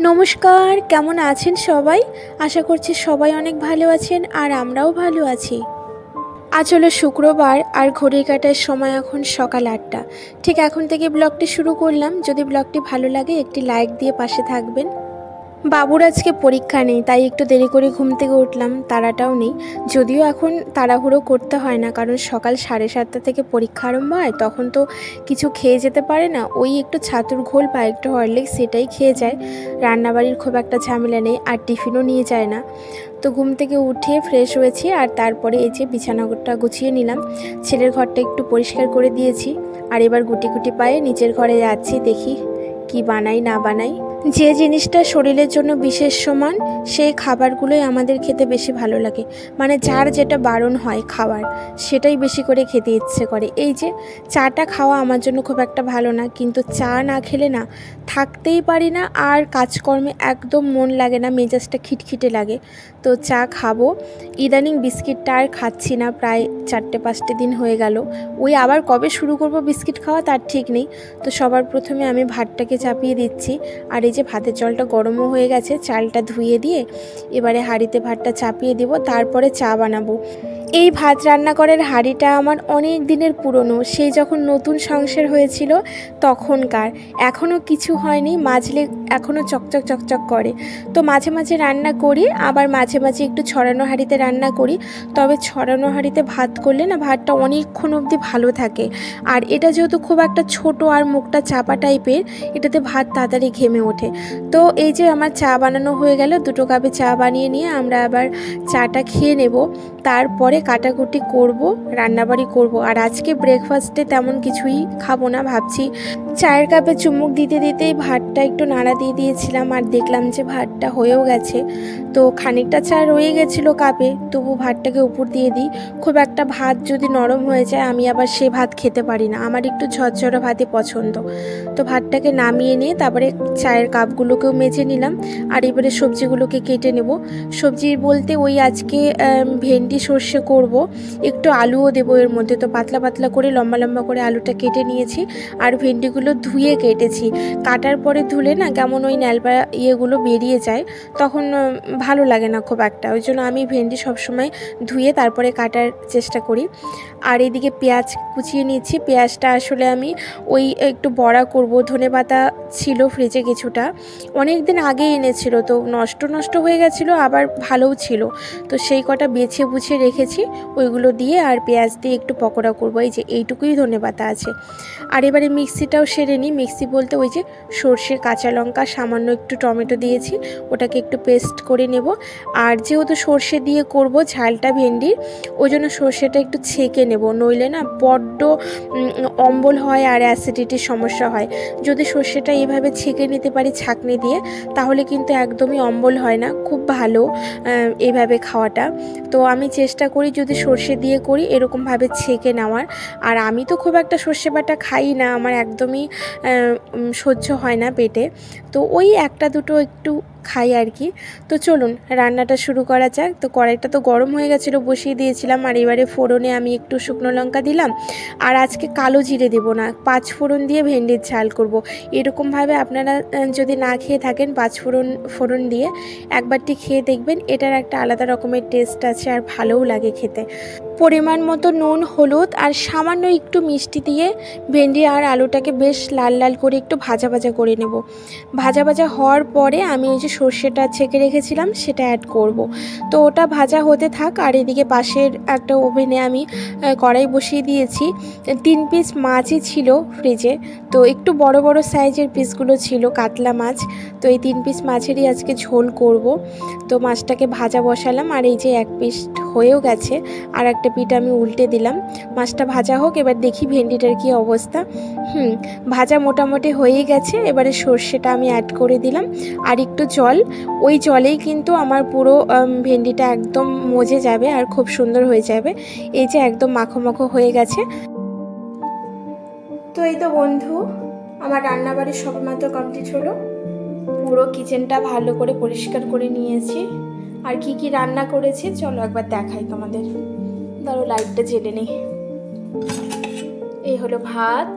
নমস্কার, কেমন আছেন সবাই? আশা করছি সবাই অনেক ভালো আছেন আর আমরাও ভালো আছি। আজ হলো শুক্রবার আর ঘড়ির কাঁটার সময় এখন সকাল ৮টা। ঠিক এখন থেকে ব্লগটি শুরু করলাম। যদি ব্লগটি ভালো লাগে একটি লাইক দিয়ে পাশে থাকবেন। বাবুর আজকে পরীক্ষা নেই, তাই একটু দেরি করে ঘুম থেকে উঠলাম, তাড়াটাও নেই। যদিও এখন তাড়াহুড়ো করতে হয় না, কারণ সকাল 7:30 থেকে পরীক্ষা আরম্ভ হয়, তখন তো কিছু খেয়ে যেতে পারে না। ওই একটু ছাতুর ঘোল বা একটু হরলিক্স সেটাই খেয়ে যায়। রান্নাবাড়ির খুব একটা ঝামেলা নেই, আর টিফিনও নিয়ে যায় না। তো ঘুম থেকে উঠে ফ্রেশ হয়েছি, আর তারপরে এই যে বিছানাটা গুছিয়ে নিলাম। ছেলের ঘরটা একটু পরিষ্কার করে দিয়েছি, আর এবার গুটি গুটি পায়ে নিচের ঘরে যাচ্ছি, দেখি কি বানাই না বানাই। যে জিনিসটা শরীরের জন্য বিশেষ সমান, সেই খাবারগুলোই আমাদের খেতে বেশি ভালো লাগে। মানে যার যেটা বারণ হয় খাবার, সেটাই বেশি করে খেতে ইচ্ছে করে। এই যে চাটা খাওয়া আমার জন্য খুব একটা ভালো না, কিন্তু চা না খেলে না থাকতেই পারি না, আর কাজকর্মে একদম মন লাগে না, মেজাজটা খিটখিটে লাগে। তো চা খাবো। ইদানিং বিস্কিটটা আর খাচ্ছি না, প্রায় 4-5 দিন হয়ে গেল। ওই আবার কবে শুরু করব বিস্কিট খাওয়া তার ঠিক নেই। তো সবার প্রথমে আমি ভাতটাকে চাপিয়ে দিচ্ছি, আর এই যে ভাতের জলটা গরমও হয়ে গেছে, চালটা ধুয়ে দিয়ে এবারে হাঁড়িতে ভাতটা চাপিয়ে দিব, তারপরে চা বানাবো। এই ভাত রান্না করার হাঁড়িটা আমার অনেক দিনের পুরনো, সেই যখন নতুন সংসার হয়েছিল তখনকার। এখনও কিছু হয়নি, মাজলে এখনও চকচক চকচক করে। তো মাঝে মাঝে রান্না করি, আবার মাঝে মাঝে একটু ছড়ানো হাঁড়িতে রান্না করি। তবে ছড়ানো হাঁড়িতে ভাত করলে না ভাতটা অনেকক্ষণ অবধি ভালো থাকে। আর এটা যেহেতু খুব একটা ছোট আর মুখটা চাপা টাইপের, এটাতে ভাত তাড়াতাড়ি ঘেমে ওঠে। তো এই যে আমার চা বানানো হয়ে গেল, 2 কাপে চা বানিয়ে নিয়ে আমরা আবার চাটা খেয়ে নেব। তারপরে কাটাকুটি করব, রান্নাবাড়ি করব। আর আজকে ব্রেকফাস্টে তেমন কিছুই খাবো না, ভাবছি চায়ের কাপে চুমুক দিতে দিতেই ভাতটা একটু নাড়া দিয়ে দিয়েছিলাম, আর দেখলাম যে ভাতটা হয়েও গেছে। তো খানিকটা চা রয়ে গেছিলো কাপে, তবু ভাতটাকে উপর দিয়ে দিই। খুব একটা ভাত যদি নরম হয়ে যায়, আমি আবার সে ভাত খেতে পারি না, আমার একটু ঝরঝরে ভাতই পছন্দ। তো ভাতটাকে নামিয়ে নিয়ে তারপরে চায়ের কাপগুলোকেও মেজে নিলাম, আর এবারে সবজিগুলোকে কেটে নেব। সবজি বলতে ওই আজকে ভেন্ডি সর্ষে করব, একটু আলুও দেবো এর মধ্যে। তো পাতলা পাতলা করে লম্বা লম্বা করে আলুটা কেটে নিয়েছি, আর ভেন্ডিগুলো ধুয়ে কেটেছি। কাটার পরে ধুলে না কেমন ওই ন্যালপা ইয়েগুলো বেরিয়ে যায়, তখন ভালো লাগে না খুব একটা। ওই জন্য আমি ভেন্ডি সবসময় ধুয়ে তারপরে কাটার চেষ্টা করি। আর এইদিকে পেঁয়াজ কুচিয়ে নিচ্ছি। পেঁয়াজটা আসলে আমি ওই একটু বড়া করব। ধনেপাতা ছিল ফ্রিজে কিছুটা, অনেক দিন আগে এনেছিল, তো নষ্ট হয়ে গেছিলো, আবার ভালোও ছিল। তো সেই কটা বেছে বুছে রেখেছি, ওইগুলো দিয়ে আর পেঁয়াজ দিয়ে একটু পকোড়া করবো। এই যে এইটুকুই ধনেপাতা আছে। আর এবারে মিক্সিটাও সেরে নিই। মিক্সি বলতে ওই যে সর্ষে, কাঁচা লঙ্কা, সামান্য একটু টমেটো দিয়েছি, ওটাকে একটু পেস্ট করে নেব। আর যেহেতু সর্ষে দিয়ে করব ঝালটা ভেন্ডির, ওই জন্য সর্ষেটা একটু ছেঁকে নেব, নইলে না বড্ড অম্বল হয় আর অ্যাসিডিটির সমস্যা হয়। যদি সর্ষেটা এইভাবে ছেঁকে নিতে পারি ছাঁকনি দিয়ে, তাহলে কিন্তু একদমই অম্বল হয় না, খুব ভালো এইভাবে খাওয়াটা। তো আমি চেষ্টা করি যদি সর্ষে দিয়ে করি এরকমভাবে ছেঁকে নেওয়ার। আর আমি তো খুব একটা সর্ষে বাটা খাই না, আমার একদমই সহ্য হয় না পেটে। তো ওই একটা দুটো একটু খাই আর কি। তো চলুন রান্নাটা শুরু করা যাক। তো কড়াইটা তো গরম হয়ে গেছিলো, বসিয়ে দিয়েছিলাম। আর এবারে ফোড়নে আমি একটু শুকনো লঙ্কা দিলাম, আর আজকে কালো জিরে দেবো না, 5 ফোড়ন দিয়ে ভেন্ডির ঝাল করব। এরকমভাবে আপনারা যদি না খেয়ে থাকেন 5 ফোড়ন দিয়ে একবারটি খেয়ে দেখবেন, এটার একটা আলাদা রকমের টেস্ট আছে আর ভালোও লাগে খেতে। পরিমাণ মতো নুন, হলুদ আর সামান্য একটু মিষ্টি দিয়ে ভেন্ডি আর আলুটাকে বেশ লাল লাল করে একটু ভাজা ভাজা করে নেব। ভাজা ভাজা হওয়ার পরে আমি ওই যে সর্ষেটা ছেঁকে রেখেছিলাম সেটা অ্যাড করব। তো ওটা ভাজা হতে থাক। আর এদিকে পাশের একটা ওভেনে আমি কড়াই বসিয়ে দিয়েছি। 3 পিস মাছই ছিল ফ্রিজে, তো একটু বড় বড় সাইজের পিসগুলো ছিল, কাতলা মাছ। তো এই 3 পিস মাছেরই আজকে ঝোল করব। তো মাছটাকে ভাজা বসালাম, আর এই যে এক পিস হয়েও গেছে, আর একটা পিঠ আমি উল্টে দিলাম। মাছটা ভাজা হোক, এবার দেখি ভেন্ডিটার কি অবস্থা। ভাজা মোটামুটি হয়েই গেছে। এবারে সর্ষেটা আমি অ্যাড করে দিলাম, আর একটু জল। ওই জলেই কিন্তু আমার পুরো ভেন্ডিটা একদম মজে যাবে আর খুব সুন্দর হয়ে যাবে। এই যে একদম মাখো মাখো হয়ে গেছে। তো এই তো বন্ধু, আমার রান্নাবাড়ি সবেমাত্র কমপ্লিট হলো। পুরো কিচেনটা ভালো করে পরিষ্কার করে নিয়েছি। আর কি কি রান্না করেছি চলো একবার দেখাই তোমাদের। ধরো লাইটটা জ্বেলে নেই। এই হলো ভাত,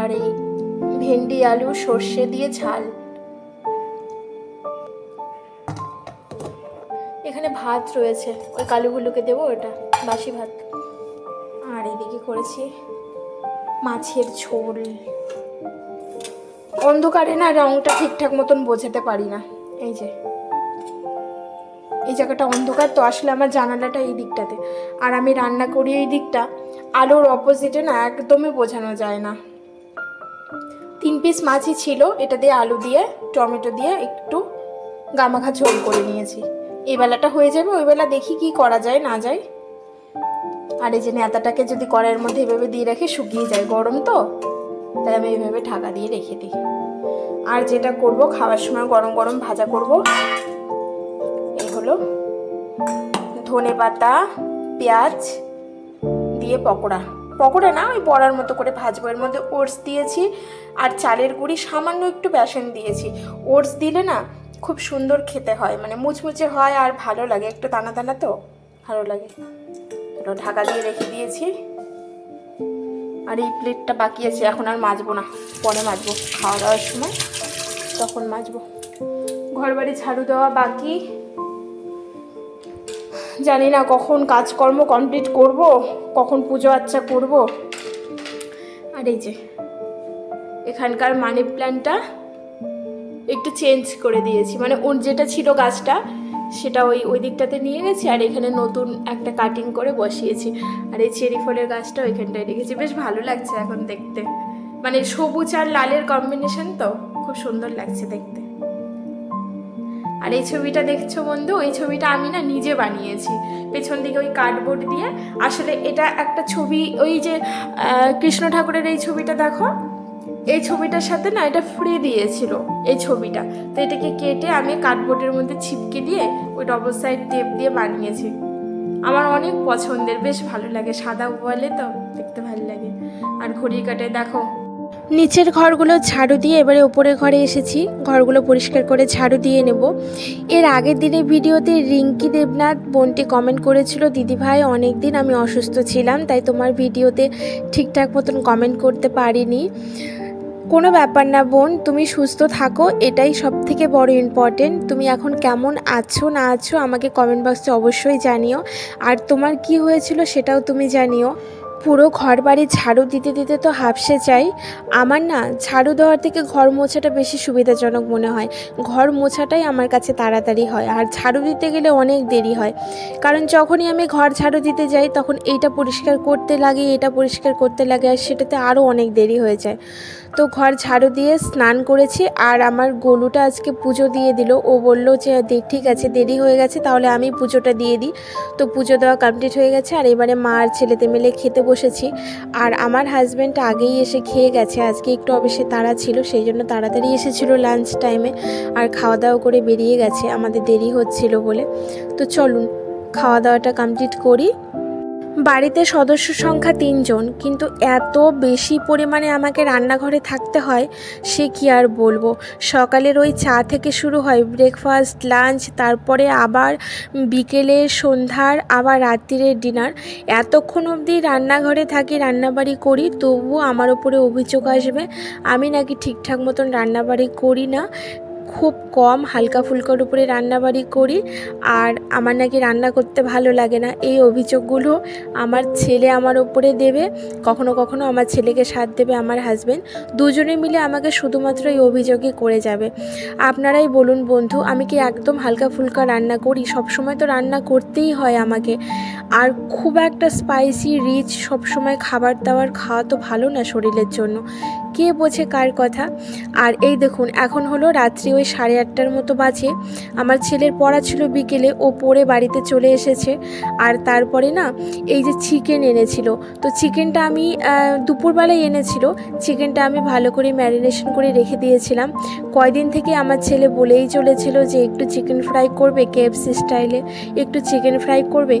আর এই ভেন্ডি আলু সর্ষে দিয়ে ঝাল। এখানে ভাত রয়েছে, ওই কালুগুলোকে দেবো, ওটা বাসি ভাত। আর এদিকে করেছি মাছের ঝোল। অন্ধকারে না রংটা ঠিকঠাক মতন বোঝাতে পারি না, এই যে এই জায়গাটা অন্ধকার তো, আসলে আমার জানালাটা এই দিকটাতে, আর আমি রান্না করি এই দিকটা, আলোর অপোজিটে না, একদমই বোঝানো যায় না। 3 পিস মাছই ছিল, এটা দিয়ে আলু দিয়ে টমেটো দিয়ে একটু গামাখা ঝোল করে নিয়েছি। এই বেলাটা হয়ে যাবে, ওই বেলা দেখি কি করা যায় না যায়। আর এই যে নেতাটাকে যদি কড়াইয়ের মধ্যে এভাবে দিয়ে রাখি শুকিয়ে যায়, গরম তো, তাই আমি এইভাবে ঢাকা দিয়ে রেখে দিই। আর যেটা করব, খাওয়ার সময় গরম গরম ভাজা করব। এই হলো ধনেপাতা পেঁয়াজ দিয়ে পকোড়া, পকোড়া না, ওই বড়ার মতো করে ভাজবো। এর মধ্যে ওটস দিয়েছি আর চালের গুঁড়ি, সামান্য একটু বেসন দিয়েছি। ওটস দিলে না খুব সুন্দর খেতে হয়, মানে মুচমুচে হয় আর ভালো লাগে, একটু দানা দানা তো ভালো লাগে। ঢাকা দিয়ে রেখে দিয়েছি। আর এই প্লেটটা বাকি আছে, এখন আর মাজবো না, পরে মাজবো খাওয়া দাওয়ার সময়, তখন মাজবো। ঘর বাড়ি ঝাড়ু দেওয়া বাকি, জানি না কখন কাজকর্ম কমপ্লিট করব, কখন পুজো আচ্চা করব। আর এই যে এখানকার মানি প্ল্যান্টটা একটু চেঞ্জ করে দিয়েছি, মানে ওর যেটা ছিল গাছটা সেটা ওই দিকটাতে নিয়ে গেছি, আর এখানে নতুন একটা কাটিং করে বসিয়েছি। আর এই চেরি ফলের গাছটা ওইখানটায় রেখেছি, বেশ ভালো লাগছে এখন দেখতে, মানে সবুজ আর লালের কম্বিনেশন তো খুব সুন্দর লাগছে দেখতে। আর এই ছবিটা দেখছো বন্ধু, এই ছবিটা আমি না নিজে বানিয়েছি, পেছন দিকে ওই কার্ডবোর্ড দিয়ে। আসলে এটা একটা ছবি, ওই যে কৃষ্ণ ঠাকুরের এই ছবিটা দেখো, এই ছবিটার সাথে না এটা ফ্রি দিয়েছিল এই ছবিটা, তো এটাকে কেটে আমি কার্ডবোর্ডের মধ্যে ছিপকে দিয়ে ওই ডবল সাইড টেপ দিয়ে বানিয়েছি। আমার অনেক পছন্দের, বেশ ভালো লাগে, সাদা ওয়ালে তো দেখতে ভালো লাগে। আর ঘড়ির কাঁটায় দেখো, নিচের ঘরগুলো ঝাড়ু দিয়ে এবারে উপরের ঘরে এসেছি, ঘরগুলো পরিষ্কার করে ঝাড়ু দিয়ে নেব। এর আগের দিনের ভিডিওতে রিঙ্কি দেবনাথ বোনটি কমেন্ট করেছিল, দিদিভাই অনেক দিন আমি অসুস্থ ছিলাম, তাই তোমার ভিডিওতে ঠিকঠাক মতন কমেন্ট করতে পারিনি। কোনো ব্যাপার না বোন, তুমি সুস্থ থাকো, এটাই সব থেকে বড় ইম্পর্টেন্ট। তুমি এখন কেমন আছো না আছো আমাকে কমেন্ট বক্সে অবশ্যই জানিও, আর তোমার কি হয়েছিল সেটাও তুমি জানিও। পুরো ঘর বাড়ি ঝাড়ু দিতে দিতে তো হাঁপসে যাই। আমার না ঝাড়ু দেওয়ার থেকে ঘর মোছাটা বেশি সুবিধাজনক মনে হয়, ঘর মোছাটাই আমার কাছে তাড়াতাড়ি হয়, আর ঝাড়ু দিতে গেলে অনেক দেরি হয়। কারণ যখনই আমি ঘর ঝাড়ু দিতে যাই তখন এইটা পরিষ্কার করতে লাগে, এটা পরিষ্কার করতে লাগে, আর সেটাতে আরও অনেক দেরি হয়ে যায়। তো ঘর ঝাড়ু দিয়ে স্নান করেছি, আর আমার গোলুটা আজকে পুজো দিয়ে দিল। ও বলল যে ঠিক আছে দেরি হয়ে গেছে, তাহলে আমি পুজোটা দিয়ে দিই। তো পুজো দেওয়া কমপ্লিট হয়ে গেছে, আর এবারে মা আর ছেলেতে মিলে খেতে বসেছি। আর আমার হাজব্যান্ড আগেই এসে খেয়ে গেছে, আজকে একটু অবশ্যই তাড়া ছিল, সেই জন্য তাড়াতাড়ি এসেছিলো লাঞ্চ টাইমে, আর খাওয়া দাওয়া করে বেরিয়ে গেছে, আমাদের দেরি হচ্ছিল বলে। তো চলুন খাওয়া দাওয়াটা কমপ্লিট করি। বাড়িতে সদস্য সংখ্যা 3 জন, কিন্তু এত বেশি পরিমাণে আমাকে রান্নাঘরে থাকতে হয় সে কি আর বলবো। সকালের ওই চা থেকে শুরু হয়, ব্রেকফাস্ট, লাঞ্চ, তারপরে আবার বিকেলের, সন্ধ্যার, আবার রাত্রিরের ডিনার। এতক্ষণ অবধি রান্নাঘরে থাকি, রান্নাবাড়ি করি, তবুও আমার ওপরে অভিযোগ আসবে আমি নাকি ঠিকঠাক মতন রান্নাবাড়ি করি না, খুব কম হালকা ফুলকার উপরে রান্নাবাড়ি করি, আর আমার নাকি রান্না করতে ভালো লাগে না। এই অভিযোগগুলো আমার ছেলে আমার ওপরে দেবে, কখনো কখনো আমার ছেলেকে সাথ দেবে আমার হাজব্যান্ড, দুজনে মিলে আমাকে শুধুমাত্র এই অভিযোগই করে যাবে। আপনারাই বলুন বন্ধু, আমি কি একদম হালকা ফুলকা রান্না করি? সবসময় তো রান্না করতেই হয় আমাকে, আর খুব একটা স্পাইসি রিচ সবসময় খাবার দাবার খাওয়া তো ভালো না শরীরের জন্য, কে বোঝে কার কথা। আর এই দেখুন এখন হলো রাত্রি ওই 8:30টার মতো বাজে। আমার ছেলের পড়া ছিল বিকেলে, ও পড়ে বাড়িতে চলে এসেছে। আর তারপরে না এই যে চিকেন এনেছিল, তো চিকেনটা আমি দুপুরবেলায় এনেছিল, চিকেনটা আমি ভালো করে ম্যারিনেশন করে রেখে দিয়েছিলাম। কয়দিন থেকে আমার ছেলে বলেই চলেছিল যে একটু চিকেন ফ্রাই করবে, KFC স্টাইলে একটু চিকেন ফ্রাই করবে।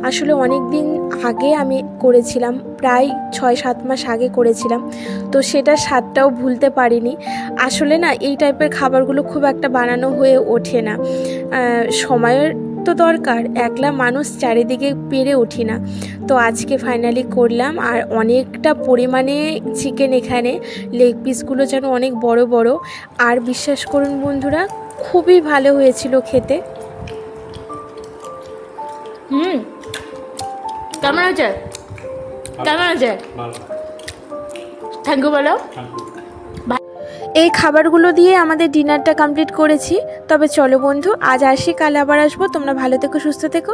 আসলে অনেক দিন আগে আমি করেছিলাম, প্রায় 6-7 মাস আগে করেছিলাম, তো সেটা স্বাদটাও ভুলতে পারিনি। আসলে না এই টাইপের খাবারগুলো খুব একটা বানানো হয়ে ওঠে না, সময়ের তো দরকার, একলা মানুষ চারিদিকে পেরে উঠি না। তো আজকে ফাইনালি করলাম, আর অনেকটা পরিমাণে চিকেন, এখানে লেগ পিসগুলো যেন অনেক বড় বড়। আর বিশ্বাস করুন বন্ধুরা, খুবই ভালো হয়েছিল খেতে। কেমন আছে? কেমন আছে? থ্যাংক ইউ বলো। এই খাবারগুলো দিয়ে আমাদের ডিনারটা কমপ্লিট করেছি। তবে চলো বন্ধু, আজ আসি, কাল আবার আসবো। তোমরা ভালো থেকো, সুস্থ থেকো।